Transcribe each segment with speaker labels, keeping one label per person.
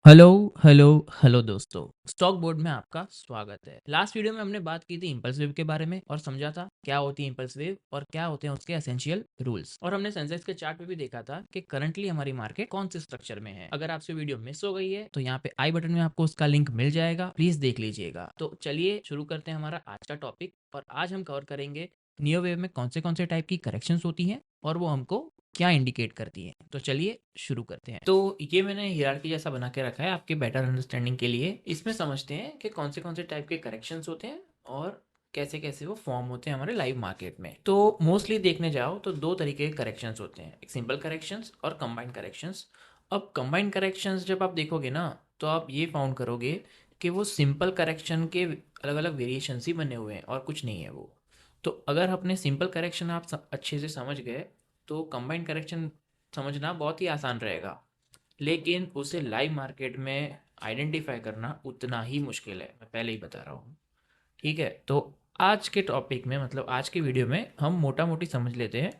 Speaker 1: Hello hello hello दोस्तों। Stock board में आपका स्वागत है। लास्ट वीडियो में हमने बात की थी इंपल्स वेव के बारे में और समझा था क्या होती है इंपल्स वेव और क्या होते हैं उसके एसेंशियल रूल्स। और हमने सेंसेक्स के चार्ट पे भी देखा था कि करंटली हमारी मार्केट कौन से स्ट्रक्चर में है। अगर आपसे वीडियो मिस हो गई है तो यहाँ पे आई बटन में आपको उसका लिंक मिल जाएगा, प्लीज देख लीजिएगा। तो चलिए शुरू करते हैं हमारा आज का टॉपिक। और आज हम कवर करेंगे नियो वेव में कौन से टाइप की करेक्शंस होती हैं और वो हमको क्या इंडिकेट करती है। तो चलिए शुरू करते हैं। तो ये मैंने हियरार्की जैसा बना के रखा है आपके बेटर अंडरस्टैंडिंग के लिए। इसमें समझते हैं कि कौन से टाइप के करेक्शंस होते हैं और कैसे कैसे वो फॉर्म होते हैं हमारे लाइव मार्केट में। तो मोस्टली देखने जाओ तो दो तरीके के करेक्शंस होते हैं, एक सिंपल करेक्शंस और कंबाइंड करेक्शंस। अब कंबाइंड करेक्शंस जब आप देखोगे ना तो आप ये फाउंड करोगे कि वो सिंपल करेक्शन के अलग अलग वेरिएशंस ही बने हुए हैं और कुछ नहीं है वो। तो अगर अपने सिंपल करेक्शन आप अच्छे से समझ गए तो कंबाइंड करेक्शन समझना बहुत ही आसान रहेगा, लेकिन उसे लाइव मार्केट में आइडेंटिफाई करना उतना ही मुश्किल है, मैं पहले ही बता रहा हूँ। ठीक है, तो आज के टॉपिक में मतलब आज की वीडियो में हम मोटा मोटी समझ लेते हैं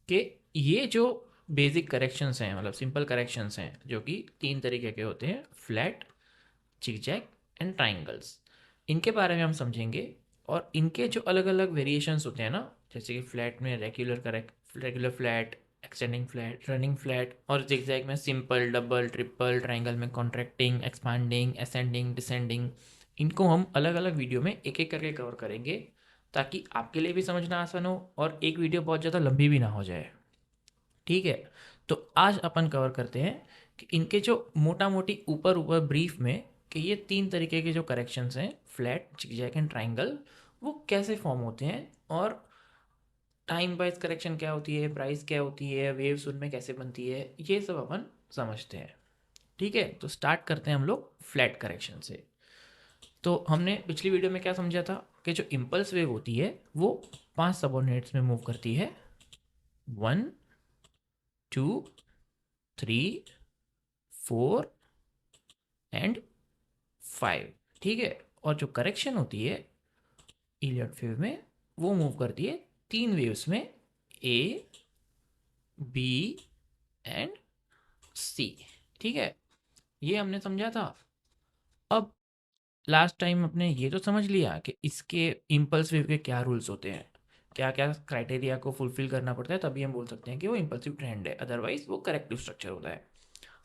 Speaker 1: कि ये जो बेसिक करेक्शंस हैं मतलब सिंपल करेक्शंस हैं जो कि तीन तरीके के होते हैं, फ्लैट, जिगजैग एंड ट्राइंगल्स। इनके बारे में हम समझेंगे और इनके जो अलग अलग वेरिएशंस होते हैं ना, जैसे कि फ्लैट में regular flat, extending flat, running flat, और जिगजैग में सिंपल, डबल, ट्रिपल, ट्राइंगल में कॉन्ट्रैक्टिंग, एक्सपांडिंग, असेंडिंग, डिसेंडिंग। इनको हम अलग अलग वीडियो में एक एक करके कवर करेंगे ताकि आपके लिए भी समझना आसान हो और एक वीडियो बहुत ज़्यादा लंबी भी ना हो जाए। ठीक है, तो आज अपन कवर करते हैं कि इनके जो मोटा मोटी ऊपर ऊपर ब्रीफ में कि ये तीन तरीके के जो करेक्शंस हैं, फ्लैट, जिगजैग एंड ट्राइंगल, वो कैसे फॉर्म होते हैं और टाइम वाइज करेक्शन क्या होती है, प्राइस क्या होती है, वेव्स उनमें कैसे बनती है, ये सब अपन समझते हैं। ठीक है, तो स्टार्ट करते हैं हम लोग फ्लैट करेक्शन से। तो हमने पिछली वीडियो में क्या समझा था कि जो इम्पल्स वेव होती है वो 5 सबऑर्डिनेट्स में मूव करती है, 1, 2, 3, 4 एंड 5। ठीक है, और जो करेक्शन होती है इलियट वेव में वो मूव करती है तीन वेव्स में, ए, बी एंड सी। ठीक है, ये हमने समझा था। अब लास्ट टाइम अपने ये तो समझ लिया कि इसके इम्पल्स वेव के क्या रूल्स होते हैं, क्या क्या क्राइटेरिया को फुलफिल करना पड़ता है तभी हम बोल सकते हैं कि वो इम्पल्सिव ट्रेंड है, अदरवाइज वो करेक्टिव स्ट्रक्चर होता है।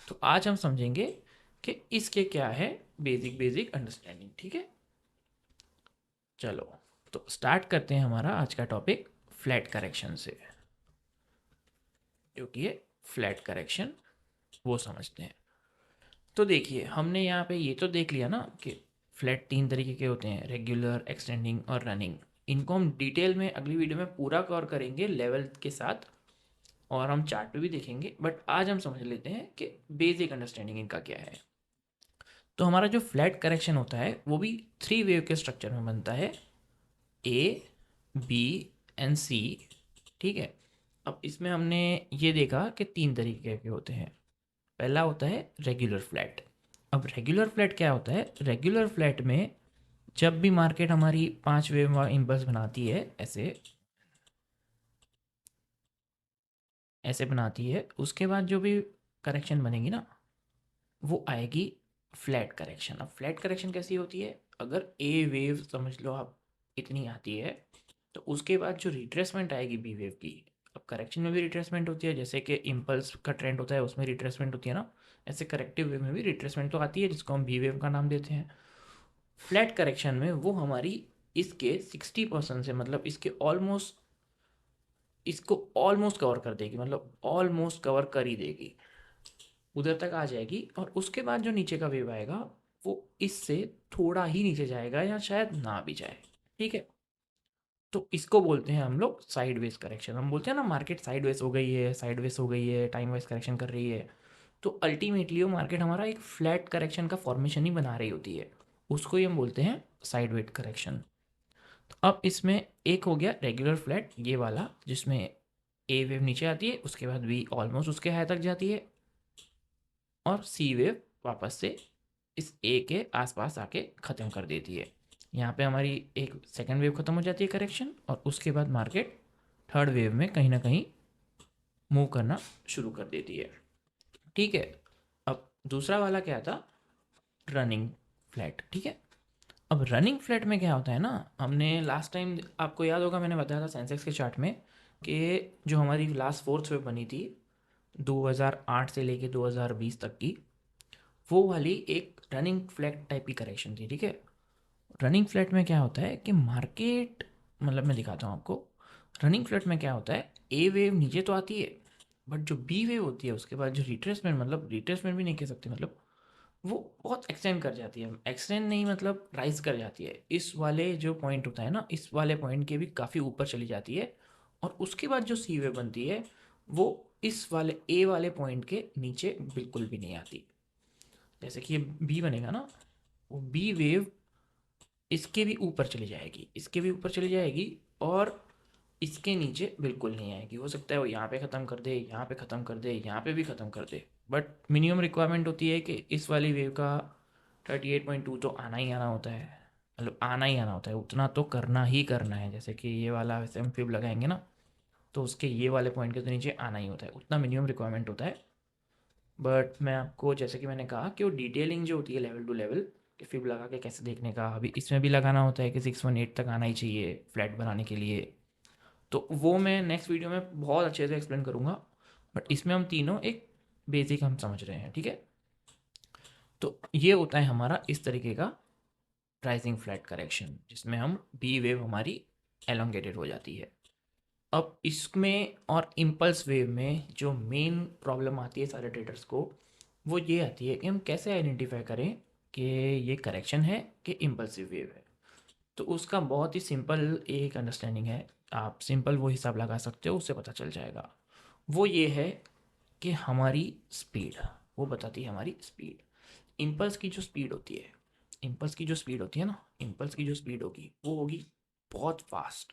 Speaker 1: तो आज हम समझेंगे कि इसके क्या है बेसिक बेसिक अंडरस्टैंडिंग। ठीक है, चलो तो स्टार्ट करते हैं हमारा आज का टॉपिक फ्लैट करेक्शन से, जो कि है फ्लैट करेक्शन, वो समझते हैं। तो देखिए हमने यहाँ पे ये तो देख लिया ना कि फ्लैट तीन तरीके के होते हैं, रेगुलर, एक्सटेंडिंग और रनिंग। इनको हम डिटेल में अगली वीडियो में पूरा कवर करेंगे लेवल के साथ और हम चार्ट पे भी देखेंगे, बट आज हम समझ लेते हैं कि बेसिक अंडरस्टैंडिंग इनका क्या है। तो हमारा जो फ्लैट करेक्शन होता है वो भी थ्री वेव के स्ट्रक्चर में बनता है, ए, बी एंड सी। ठीक है, अब इसमें हमने ये देखा कि तीन तरीके के होते हैं। पहला होता है रेगुलर फ्लैट। अब रेगुलर फ्लैट क्या होता है, रेगुलर फ्लैट में जब भी मार्केट हमारी पांच वेव इम्पल्स बनाती है, ऐसे ऐसे बनाती है, उसके बाद जो भी करेक्शन बनेगी ना वो आएगी फ्लैट करेक्शन। अब फ्लैट करेक्शन कैसी होती है, अगर ए वेव समझ लो आप इतनी आती है तो उसके बाद जो रिट्रेसमेंट आएगी बी वेव की। अब करेक्शन में भी रिट्रेसमेंट होती है, जैसे कि इम्पल्स का ट्रेंड होता है उसमें रिट्रेसमेंट होती है ना, ऐसे करेक्टिव वेव में भी रिट्रेसमेंट तो आती है जिसको हम बी वेव का नाम देते हैं। फ्लैट करेक्शन में वो हमारी इसके 60% से मतलब इसको ऑलमोस्ट कवर कर देगी, मतलब ऑलमोस्ट कवर कर ही देगी, उधर तक आ जाएगी। और उसके बाद जो नीचे का वेव आएगा वो इससे थोड़ा ही नीचे जाएगा या शायद ना भी जाए। ठीक है, तो इसको बोलते हैं हम लोग साइड वेज करेक्शन। हम बोलते हैं ना मार्केट साइड वेज हो गई है, साइड वेज हो गई है, टाइम वाइज करेक्शन कर रही है। तो अल्टीमेटली वो मार्केट हमारा एक फ्लैट करेक्शन का फॉर्मेशन ही बना रही होती है, उसको ही हम बोलते हैं साइड वेज करेक्शन। तो अब इसमें एक हो गया रेगुलर फ्लैट ये वाला, जिसमें ए वेव नीचे आती है, उसके बाद बी ऑलमोस्ट उसके हाई तक जाती है और सी वेव वापस से इस ए के आसपास आके ख़त्म कर देती है। यहाँ पे हमारी एक सेकंड वेव ख़त्म हो जाती है करेक्शन, और उसके बाद मार्केट थर्ड वेव में कहीं ना कहीं मूव करना शुरू कर देती है। ठीक है, अब दूसरा वाला क्या था, रनिंग फ्लैट, ठीक है। अब रनिंग फ्लैट में क्या होता है ना, हमने लास्ट टाइम आपको याद होगा मैंने बताया था सेंसेक्स के चार्ट में कि जो हमारी लास्ट फोर्थ वेव बनी थी 2008 से लेके 2020 तक की, वो वाली एक रनिंग फ्लैट टाइप की करेक्शन थी, ठीक है। रनिंग फ्लैट में क्या होता है कि मार्केट, मतलब मैं दिखाता हूँ आपको। रनिंग फ्लैट में क्या होता है, ए वेव नीचे तो आती है, बट जो बी वेव होती है उसके बाद जो रिट्रेसमेंट, मतलब रिट्रेसमेंट भी नहीं कह सकते, मतलब वो बहुत एक्सटेंड कर जाती है, एक्सटेंड नहीं मतलब राइज कर जाती है, इस वाले जो पॉइंट होता है ना, इस वाले पॉइंट के भी काफ़ी ऊपर चली जाती है। और उसके बाद जो सी वेव बनती है वो इस वाले ए वाले पॉइंट के नीचे बिल्कुल भी नहीं आती। जैसे कि ये बी बनेगा ना, वो बी वेव इसके भी ऊपर चली जाएगी, इसके भी ऊपर चली जाएगी, और इसके नीचे बिल्कुल नहीं आएगी। हो सकता है वो यहाँ पे ख़त्म कर दे, यहाँ पे ख़त्म कर दे, यहाँ पे भी ख़त्म कर दे, बट मिनिमम रिक्वायरमेंट होती है कि इस वाली वेव का 38.2 तो आना ही आना होता है, मतलब आना ही आना होता है, उतना तो करना ही करना है। जैसे कि ये वाला वैसे हम फिब लगाएंगे ना, तो उसके ये वाले पॉइंट के तो नीचे आना ही होता है, उतना मिनिमम रिक्वायरमेंट होता है। बट मैं आपको जैसे कि मैंने कहा कि वो डिटेलिंग जो होती है लेवल टू लेवल, कि फिब लगा के कैसे देखने का, अभी इसमें भी लगाना होता है कि 618 तक आना ही चाहिए फ्लैट बनाने के लिए। तो वो मैं नेक्स्ट वीडियो में बहुत अच्छे से एक्सप्लेन करूँगा, बट इसमें हम तीनों एक बेसिक हम समझ रहे हैं, ठीक है। तो ये होता है हमारा इस तरीके का राइजिंग फ्लैट करेक्शन, जिसमें हम बी वेव हमारी एलोंगेटेड हो जाती है। अब इसमें और इम्पल्स वेव में जो मेन प्रॉब्लम आती है सारे ट्रेडर्स को, वो ये आती है कि हम कैसे आइडेंटिफाई करें कि ये करेक्शन है कि इम्पल्सिव वेव है। तो उसका बहुत ही सिंपल एक अंडरस्टैंडिंग है, आप सिंपल वो हिसाब लगा सकते हो, उससे पता चल जाएगा। वो ये है कि हमारी स्पीड, वो बताती है हमारी स्पीड। इम्पल्स की जो स्पीड होती है, इम्पल्स की जो स्पीड होती है ना, इम्पल्स की जो स्पीड होगी वो होगी बहुत फास्ट।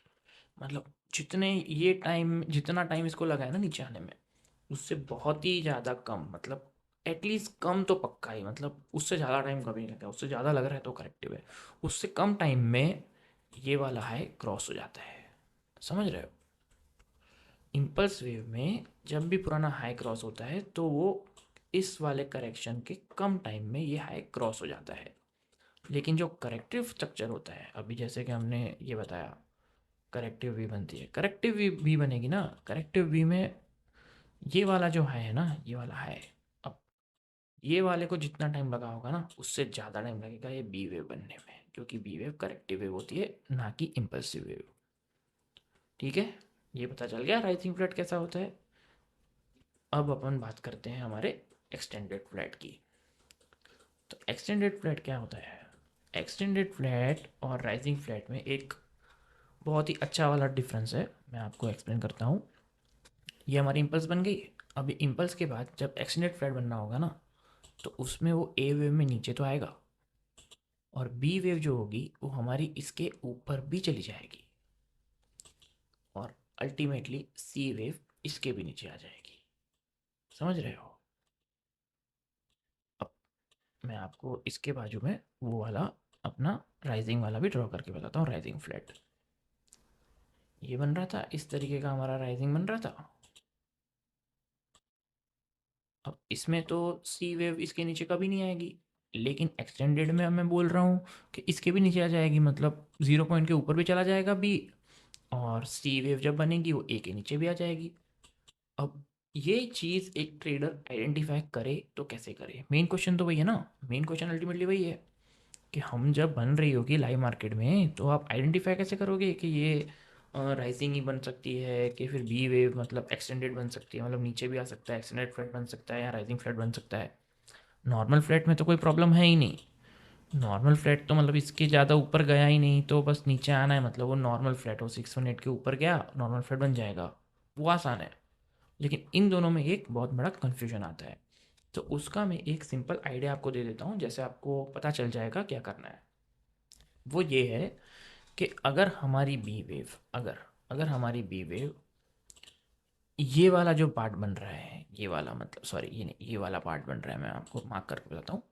Speaker 1: मतलब जितने ये टाइम, जितना टाइम इसको लगा है ना नीचे आने में, उससे बहुत ही ज़्यादा कम, मतलब एटलीस्ट कम तो पक्का ही, मतलब उससे ज़्यादा टाइम कभी नहीं लगा, उससे ज़्यादा लग रहा है तो करेक्टिव है। उससे कम टाइम में ये वाला हाई क्रॉस हो जाता है, समझ रहे हो। इम्पल्स वेव में जब भी पुराना हाई क्रॉस होता है तो वो इस वाले करेक्शन के कम टाइम में ये हाई क्रॉस हो जाता है। लेकिन जो करेक्टिव स्ट्रक्चर होता है, अभी जैसे कि हमने ये बताया करेक्टिव वी बनती है, करेक्टिव वी भी बनेगी ना, करेक्टिव वी में ये वाला जो हाई है ना, ये वाला हाई, अब ये वाले को जितना टाइम लगा होगा ना, उससे ज़्यादा टाइम लगेगा ये बी वेव बनने में, क्योंकि बी वेव करेक्टिव वेव होती है, ना कि इम्पल्सिव वेव, ठीक है। ये पता चल गया राइजिंग फ्लैट कैसा होता है। अब अपन बात करते हैं हमारे एक्सटेंडेड फ्लैट की। तो एक्सटेंडेड फ्लैट क्या होता है, एक्सटेंडेड फ्लैट और राइजिंग फ्लैट में एक बहुत ही अच्छा वाला डिफरेंस है, मैं आपको एक्सप्लेन करता हूँ। ये हमारी इम्पल्स बन गई। अभी इम्पल्स के बाद जब एक्सटेंडेड फ्लैट बनना होगा ना, तो उसमें वो ए वेव में नीचे तो आएगा, और बी वेव जो होगी वो हमारी इसके ऊपर भी चली जाएगी, और अल्टीमेटली सी वेव इसके भी नीचे आ जाएगी, समझ रहे हो। अब मैं आपको इसके बाजू में वो वाला अपना राइजिंग वाला भी ड्रॉ करके बताता हूँ, राइजिंग फ्लैट ये बन रहा था, इस तरीके का हमारा राइजिंग बन रहा था। अब इसमें तो सी वेव इसके नीचे कभी नहीं आएगी, लेकिन एक्सटेंडेड में अब मैं बोल रहा हूँ कि इसके भी नीचे आ जाएगी, मतलब 0 पॉइंट के ऊपर भी चला जाएगा बी, और सी वेव जब बनेगी वो ए के नीचे भी आ जाएगी। अब ये चीज़ एक ट्रेडर आइडेंटिफाई करे तो कैसे करे, मेन क्वेश्चन तो वही है ना, मेन क्वेश्चन अल्टीमेटली वही है कि हम जब बन रही होगी लाइव मार्केट में, तो आप आइडेंटिफाई कैसे करोगे कि ये राइजिंग ही बन सकती है कि फिर बी वेव मतलब एक्सटेंडेड बन सकती है, मतलब नीचे भी आ सकता है, एक्सटेंडेड फ्लैट बन सकता है या राइजिंग फ्लैट बन सकता है। नॉर्मल फ्लैट में तो कोई प्रॉब्लम है ही नहीं, नॉर्मल फ्लैट तो मतलब इसके ज़्यादा ऊपर गया ही नहीं, तो बस नीचे आना है, मतलब वो नॉर्मल फ्लैट हो 618 के ऊपर गया नॉर्मल फ्लैट बन जाएगा, वो आसान है। लेकिन इन दोनों में एक बहुत बड़ा कन्फ्यूजन आता है, तो उसका मैं एक सिंपल आइडिया आपको दे देता हूँ, जैसे आपको पता चल जाएगा क्या करना है। वो ये है कि अगर हमारी बी वेव, अगर अगर हमारी बी वेव ये वाला जो पार्ट बन रहा है, ये वाला मतलब सॉरी ये नहीं, ये वाला पार्ट बन रहा है, मैं आपको मार्क करके बताता हूँ,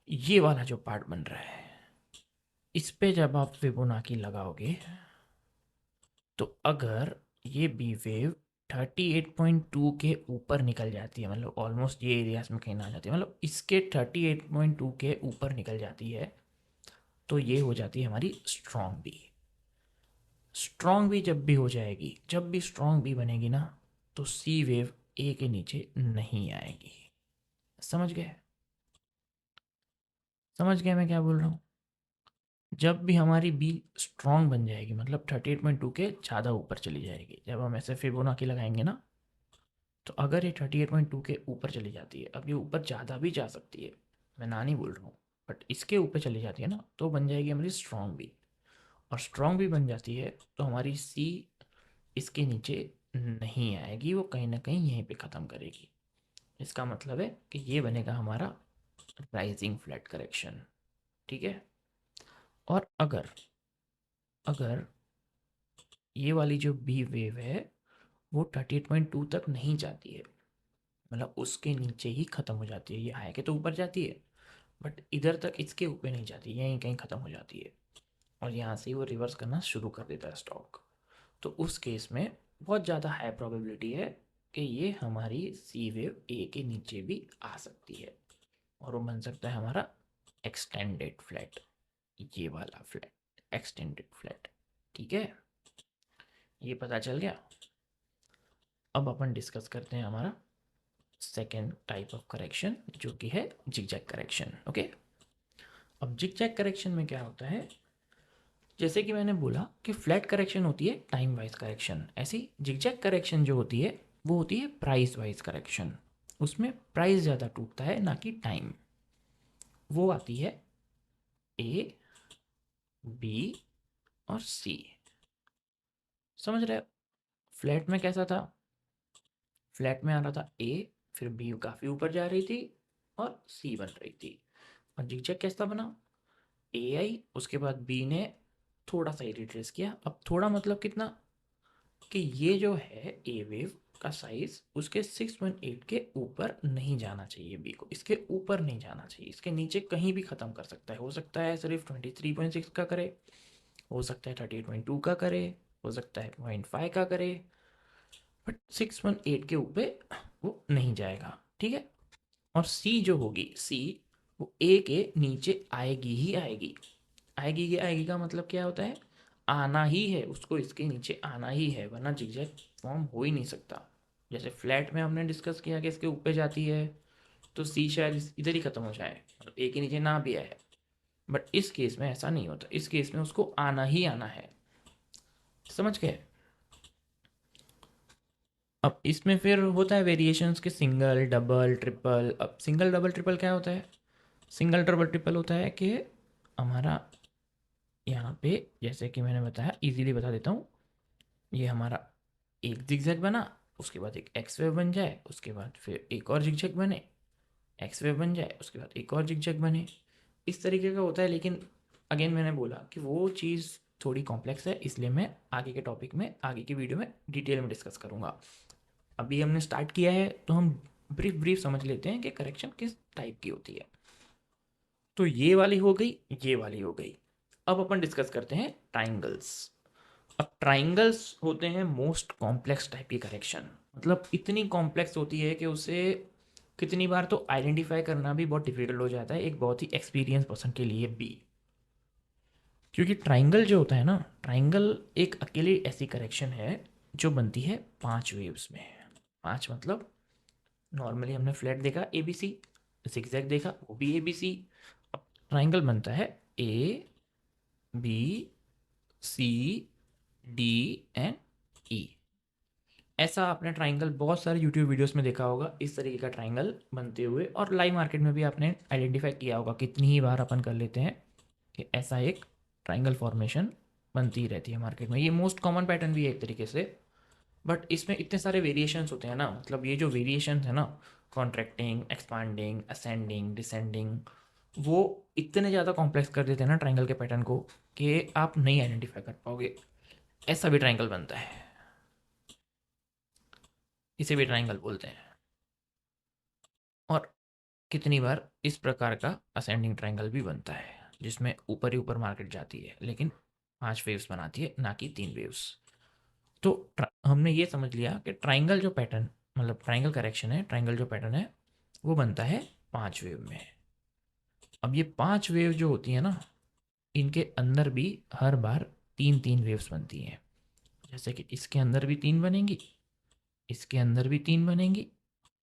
Speaker 1: ये वाला जो पार्ट बन रहा है, इस पे जब आप फिबोनाची लगाओगे, तो अगर ये बी वेव 38.2 के ऊपर निकल जाती है, मतलब ऑलमोस्ट ये एरियाज में कहीं ना आ जाती है, मतलब इसके 38.2 के ऊपर निकल जाती है, तो ये हो जाती है हमारी स्ट्रॉन्ग बी। स्ट्रॉन्ग बी जब भी हो जाएगी, जब भी स्ट्रॉन्ग बी बनेगी ना, तो सी वेव ए के नीचे नहीं आएगी। समझ गए? समझ गए मैं क्या बोल रहा हूँ? जब भी हमारी बी स्ट्रॉन्ग बन जाएगी, मतलब 38.2 के ज़्यादा ऊपर चली जाएगी, जब हम ऐसे फिबोनाची लगाएंगे ना, तो अगर ये 38.2 के ऊपर चली जाती है, अब ये ऊपर ज़्यादा भी जा सकती है, मैं ना नहीं बोल रहा हूँ, बट इसके ऊपर चली जाती है ना, तो बन जाएगी हमारी स्ट्रॉन्ग बी। और स्ट्रॉन्ग भी बन जाती है तो हमारी सी इसके नीचे नहीं आएगी, वो कहीं ना कहीं यहीं पे ख़त्म करेगी। इसका मतलब है कि ये बनेगा हमारा राइजिंग फ्लैट करेक्शन। ठीक है। और अगर अगर ये वाली जो बी वेव है वो 38.2 तक नहीं जाती है, मतलब उसके नीचे ही ख़त्म हो जाती है, ये आए के तो ऊपर जाती है बट इधर तक इसके ऊपर नहीं जाती, यहीं कहीं ख़त्म हो जाती है, और यहाँ से वो रिवर्स करना शुरू कर देता है स्टॉक, तो उस केस में बहुत ज़्यादा हाई प्रोबेबिलिटी है कि ये हमारी सी वेव ए के नीचे भी आ सकती है, और वो बन सकता है हमारा एक्सटेंडेड फ्लैट, ये वाला फ्लैट, एक्सटेंडेड फ्लैट। ठीक है, ये पता चल गया। अब अपन डिस्कस करते हैं हमारा सेकेंड टाइप ऑफ करेक्शन, जो कि है जिगजैग करेक्शन। ओके, अब जिगजैग करेक्शन में क्या होता है, जैसे कि मैंने बोला कि फ्लैट करेक्शन होती है टाइम वाइज करेक्शन, ऐसी जिगजैग करेक्शन जो होती है वो होती है प्राइस वाइज करेक्शन। उसमें प्राइस ज़्यादा टूटता है ना कि टाइम। वो आती है ए, बी और सी। समझ रहे हो? फ्लैट में कैसा था? फ्लैट में आ रहा था ए, फिर बी काफ़ी ऊपर जा रही थी और सी बन रही थी। और जिगजैग कैसा बना? ए आई, उसके बाद बी ने थोड़ा सा ही रिट्रेस किया। अब थोड़ा मतलब कितना, कि ये जो है ए वेव का साइज उसके 6.8 के ऊपर नहीं जाना चाहिए, बी को इसके ऊपर नहीं जाना चाहिए, इसके नीचे कहीं भी ख़त्म कर सकता है। हो सकता है सिर्फ 23.6 का करे, हो सकता है 38.2 का करे, हो सकता है 0.5 का करे, बट 6.8 के ऊपर वो नहीं जाएगा। ठीक है। और सी जो होगी, सी वो ए के नीचे आएगी ही आएगी। आएगी ही आएगी का मतलब क्या होता है? आना ही है उसको, इसके नीचे आना ही है, वरना जिगजैग फॉर्म हो ही नहीं सकता। जैसे फ्लैट में हमने डिस्कस किया कि इसके ऊपर जाती है तो सी शायद इधर ही ख़त्म हो जाए, मतलब ए के नीचे ना भी आए, बट इस केस में ऐसा नहीं होता, इस केस में उसको आना ही आना है। समझ गए? अब इसमें फिर होता है वेरिएशंस के सिंगल डबल ट्रिपल। अब सिंगल डबल ट्रिपल क्या होता है? सिंगल डबल ट्रिपल होता है कि हमारा यहाँ पे, जैसे कि मैंने बताया, इजीली बता देता हूँ, ये हमारा एक जिगजैग बना, उसके बाद एक एक्स वेव बन जाए, उसके बाद फिर एक और जिगजैग बने, एक्स वेव बन जाए, उसके बाद एक और जिगजैग बने, इस तरीके का होता है। लेकिन अगेन मैंने बोला कि वो चीज़ थोड़ी कॉम्प्लेक्स है, इसलिए मैं आगे के टॉपिक में, आगे की वीडियो में डिटेल में डिस्कस करूँगा। अभी हमने स्टार्ट किया है तो हम ब्रीफ ब्रीफ समझ लेते हैं कि करेक्शन किस टाइप की होती है। तो ये वाली हो गई, ये वाली हो गई। अब अपन डिस्कस करते हैं ट्राइंगल्स। अब ट्राइंगल्स होते हैं मोस्ट कॉम्प्लेक्स टाइप की करेक्शन, मतलब इतनी कॉम्प्लेक्स होती है कि उसे कितनी बार तो आइडेंटिफाई करना भी बहुत डिफिकल्ट हो जाता है एक बहुत ही एक्सपीरियंस पर्सन के लिए भी। क्योंकि ट्राइंगल जो होता है ना, ट्राइंगल एक अकेली ऐसी करेक्शन है जो बनती है 5 वेव्स में। 5 मतलब नॉर्मली हमने फ्लैट देखा ए बी सी, जिगजैग देखा वो भी ए बी सी। अब ट्राइंगल बनता है ए, बी, सी, डी एंड ई। ऐसा आपने ट्राइंगल बहुत सारे यूट्यूब वीडियोस में देखा होगा, इस तरीके का ट्राइंगल बनते हुए, और लाइव मार्केट में भी आपने आइडेंटिफाई किया होगा। कितनी ही बार अपन कर लेते हैं कि ऐसा एक ट्राइंगल फॉर्मेशन बनती रहती है मार्केट में। ये मोस्ट कॉमन पैटर्न भी है एक तरीके से, बट इसमें इतने सारे वेरिएशंस होते हैं ना, मतलब ये जो वेरिएशंस है ना, कॉन्ट्रैक्टिंग, एक्सपांडिंग, असेंडिंग, डिसेंडिंग, वो इतने ज़्यादा कॉम्प्लेक्स कर देते हैं ना ट्राइंगल के पैटर्न को कि आप नहीं आइडेंटिफाई कर पाओगे। ऐसा भी ट्राइंगल बनता है, इसे भी ट्राइंगल बोलते हैं। और कितनी बार इस प्रकार का असेंडिंग ट्राइंगल भी बनता है, जिसमें ऊपर ही ऊपर मार्केट जाती है लेकिन 5 वेव्स बनाती है, ना कि 3 वेव्स। तो हमने ये समझ लिया कि ट्राइंगल जो पैटर्न, मतलब ट्राइंगल करेक्शन है, ट्राइंगल जो पैटर्न है वो बनता है 5 वेव में। अब ये 5 वेव जो होती है ना, इनके अंदर भी हर बार 3-3 वेव्स बनती हैं। जैसे कि इसके अंदर भी 3 बनेंगी, इसके अंदर भी 3 बनेंगी,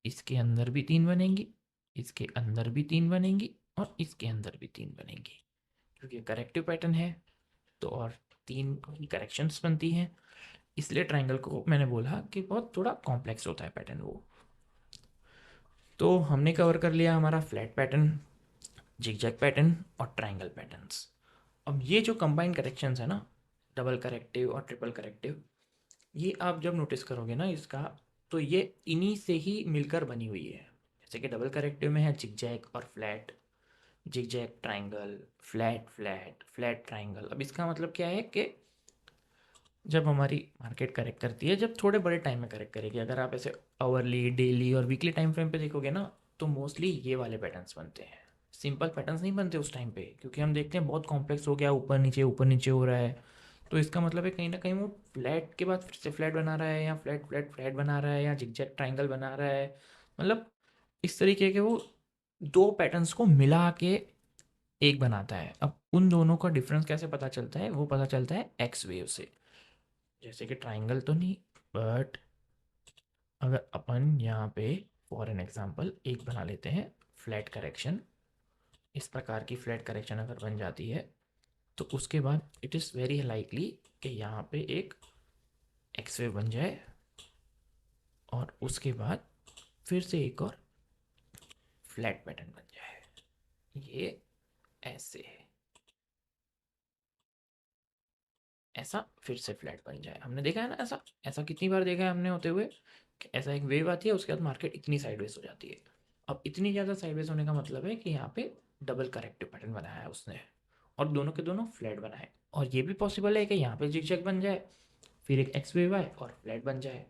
Speaker 1: इसके अंदर भी 3 बनेंगी, इसके अंदर भी 3 बनेंगी और इसके अंदर भी 3 बनेंगी। क्योंकि करेक्टिव पैटर्न है तो और 3 करेक्शंस बनती हैं, इसलिए ट्राइंगल को मैंने बोला कि बहुत थोड़ा कॉम्प्लेक्स होता है पैटर्न वो। तो हमने कवर कर लिया हमारा फ्लैट पैटर्न, जिगजैग पैटर्न और ट्राइंगल पैटर्न्स। अब ये जो कंबाइंड करेक्शंस है ना, डबल करेक्टिव और ट्रिपल करेक्टिव, ये आप जब नोटिस करोगे ना इसका, तो ये इन्हीं से ही मिलकर बनी हुई है। जैसे कि डबल करेक्टिव में है जिगजैग और flat, zigzag triangle, flat flat, flat triangle. अब इसका मतलब क्या है कि जब हमारी मार्केट करेक्ट करती है, जब थोड़े बड़े टाइम में करेक्ट करेगी, अगर आप ऐसे आवरली, डेली और वीकली टाइम फ्रेम पे देखोगे ना, तो मोस्टली ये वाले पैटर्न्स बनते हैं। सिंपल पैटर्न्स नहीं बनते उस टाइम पे, क्योंकि हम देखते हैं बहुत कॉम्प्लेक्स हो गया, ऊपर नीचे हो रहा है। तो इसका मतलब है कहीं ना कहीं वो फ्लैट के बाद फिर से फ्लैट बना रहा है, या फ्लैट फ्लैट फ्लैट बना रहा है, या जिगजैग ट्राइंगल बना रहा है। मतलब इस तरीके के वो दो पैटर्न्स को मिला के एक बनाता है। अब उन दोनों का डिफरेंस कैसे पता चलता है? वो पता चलता है एक्स वेव से। जैसे कि ट्राइंगल तो नहीं, बट अगर अपन यहाँ पे फॉर एन एग्जांपल एक बना लेते हैं फ्लैट करेक्शन, इस प्रकार की फ्लैट करेक्शन अगर बन जाती है, तो उसके बाद इट इज़ वेरी लाइकली कि यहाँ पे एक एक्स वेव बन जाए और उसके बाद फिर से एक और फ्लैट पैटर्न बन जाए। ये ऐसे, ऐसा फिर से फ्लैट बन जाए। हमने देखा है ना ऐसा, ऐसा कितनी बार देखा है हमने होते हुए कि ऐसा एक वेव आती है, उसके बाद मार्केट इतनी साइडवेज हो जाती है। अब इतनी ज़्यादा साइडवेज होने का मतलब है कि यहाँ पे डबल करेक्टिव पैटर्न बनाया है उसने, और दोनों के दोनों फ्लैट बनाए। और ये भी पॉसिबल है कि यहाँ पे जिगजैग बन जाए, फिर एक एक्स वेव आए और फ्लैट बन जाए।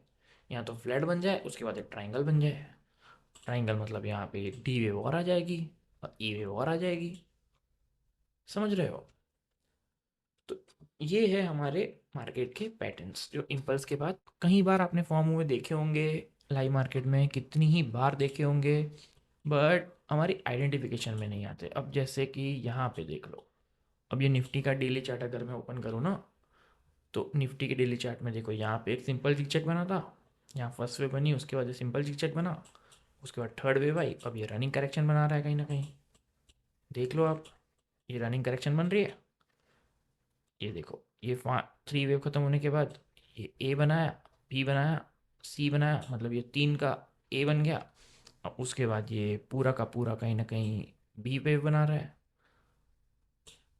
Speaker 1: यहाँ तो फ्लैट बन जाए, उसके बाद एक ट्राइंगल बन जाए। ट्राइंगल मतलब यहाँ पे एक डी वेव और आ जाएगी और ई वेव और आ जाएगी। समझ रहे हो? तो ये है हमारे मार्केट के पैटर्न्स, जो इम्पल्स के बाद कई बार आपने फॉर्म हुए देखे होंगे लाइव मार्केट में, कितनी ही बार देखे होंगे, बट हमारी आइडेंटिफिकेशन में नहीं आते। अब जैसे कि यहाँ पे देख लो, अब ये निफ्टी का डेली चार्ट अगर मैं ओपन करूँ ना, तो निफ्टी के डेली चार्ट में देखो, यहाँ पे एक सिंपल जिगजैग बना था, यहाँ फर्स्ट वेव बनी, उसके बाद ये सिंपल जिगजैग बना, उसके बाद थर्ड वेव आई, अब ये रनिंग करेक्शन बना रहा है कहीं ना कहीं। देख लो आप, ये रनिंग करेक्शन बन रही है। ये देखो, ये 3 वेव ख़त्म होने के बाद ये ए बनाया, बी बनाया, सी बनाया, मतलब ये 3 का ए बन गया। अब उसके बाद ये पूरा का पूरा कहीं ना कहीं बी वेव बना रहा है।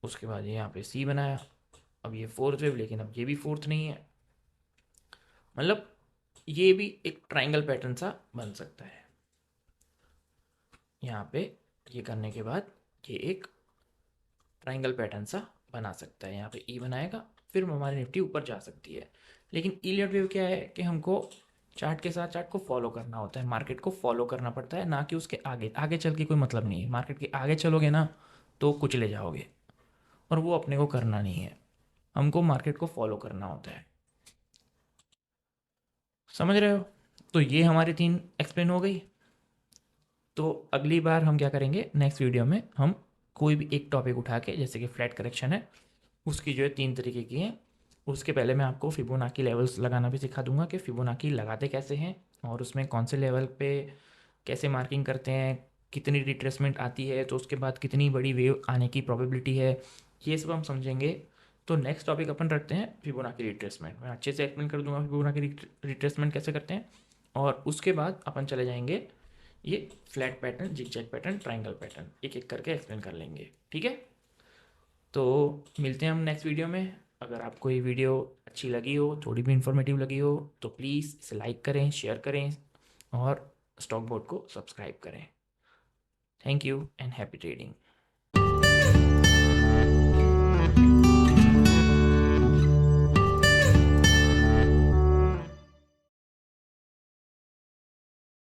Speaker 1: उसके बाद ये यहाँ पे सी बनाया, अब ये फोर्थ वेव, लेकिन अब ये भी फोर्थ नहीं है। मतलब ये भी एक ट्राइंगल पैटर्न सा बन सकता है। यहाँ पे ये करने के बाद ये एक ट्राइंगल पैटर्न सा बना सकता है। यहाँ पे ई बनाएगा, फिर हमारी निफ्टी ऊपर जा सकती है। लेकिन इलियट वेव क्या है कि हमको चार्ट के साथ चार्ट को फॉलो करना होता है, मार्केट को फॉलो करना पड़ता है, ना कि उसके आगे। आगे चल के कोई मतलब नहीं है, मार्केट के आगे चलोगे ना तो कुचले जाओगे, और वो अपने को करना नहीं है। हमको मार्केट को फॉलो करना होता है। समझ रहे हो? तो ये हमारी 3 एक्सप्लेन हो गई। तो अगली बार हम क्या करेंगे, नेक्स्ट वीडियो में हम कोई भी एक टॉपिक उठा के, जैसे कि फ्लैट करेक्शन है, उसकी जो है 3 तरीके की हैं। उसके पहले मैं आपको फिबोनाकी लेवल्स लगाना भी सिखा दूंगा कि फिबोनाकी लगाते कैसे हैं, और उसमें कौन से लेवल पे कैसे मार्किंग करते हैं, कितनी रिट्रेसमेंट आती है, तो उसके बाद कितनी बड़ी वेव आने की प्रोबेबिलिटी है, ये सब हम समझेंगे। तो नेक्स्ट टॉपिक अपन रखते हैं फिबोनाकी रिट्रेसमेंट। मैं अच्छे से एक्सप्लेन कर दूंगा फिबोनाकी रिट्रेसमेंट कैसे करते हैं, और उसके बाद अपन चले जाएंगे ये flat pattern, zigzag pattern, triangle pattern, एक एक करके एक्सप्लेन कर लेंगे। ठीक है? तो मिलते हैं हम नेक्स्ट वीडियो में। अगर आपको ये वीडियो अच्छी लगी हो, थोड़ी भी इन्फॉर्मेटिव लगी हो, तो प्लीज़ इसे लाइक करें, शेयर करें और स्टॉक बोर्ड को सब्सक्राइब करें। Thank you and happy trading.